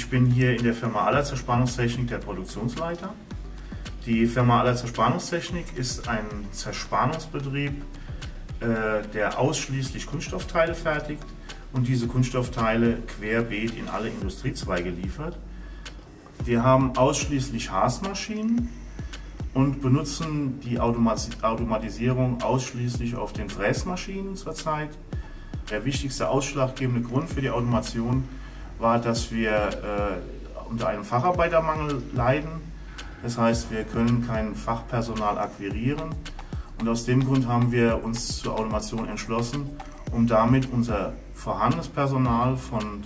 Ich bin hier in der Firma Aller Zerspannungstechnik der Produktionsleiter. Die Firma Aller Zerspannungstechnik ist ein Zerspannungsbetrieb, der ausschließlich Kunststoffteile fertigt und diese Kunststoffteile querbeet in alle Industriezweige liefert. Wir haben ausschließlich Haßmaschinen und benutzen die Automatisierung ausschließlich auf den Fräsmaschinen zurzeit. Der wichtigste ausschlaggebende Grund für die Automation war, dass wir unter einem Facharbeitermangel leiden. Das heißt, wir können kein Fachpersonal akquirieren und aus dem Grund haben wir uns zur Automation entschlossen, um damit unser vorhandenes Personal von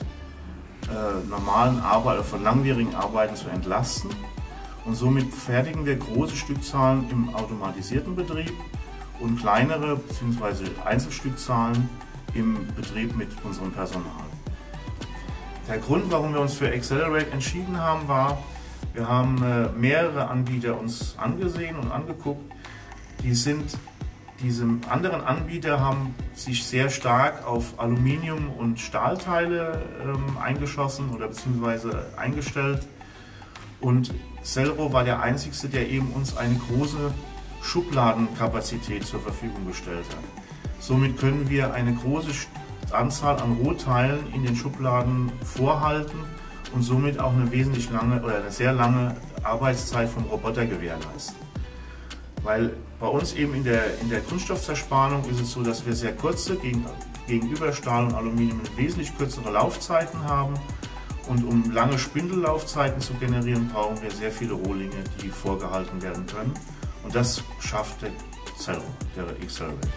normalen Arbeiten, von langwierigen Arbeiten zu entlasten. Und somit fertigen wir große Stückzahlen im automatisierten Betrieb und kleinere bzw. Einzelstückzahlen im Betrieb mit unserem Personal. Der Grund, warum wir uns für Accelerate entschieden haben, war, wir haben mehrere Anbieter uns angesehen und angeguckt. Diese anderen Anbieter haben sich sehr stark auf Aluminium- und Stahlteile eingeschossen oder beziehungsweise eingestellt. Und Celro war der einzige, der eben uns eine große Schubladenkapazität zur Verfügung gestellt hat. Somit können wir eine große Anzahl an Rohteilen in den Schubladen vorhalten und somit auch eine wesentlich lange oder eine sehr lange Arbeitszeit vom Roboter gewährleisten. Weil bei uns eben in der Kunststoffzerspannung ist es so, dass wir sehr kurze, gegenüber Stahl und Aluminium wesentlich kürzere Laufzeiten haben. Und um lange Spindellaufzeiten zu generieren, brauchen wir sehr viele Rohlinge, die vorgehalten werden können. Und das schafft der Celro, der Accelerate.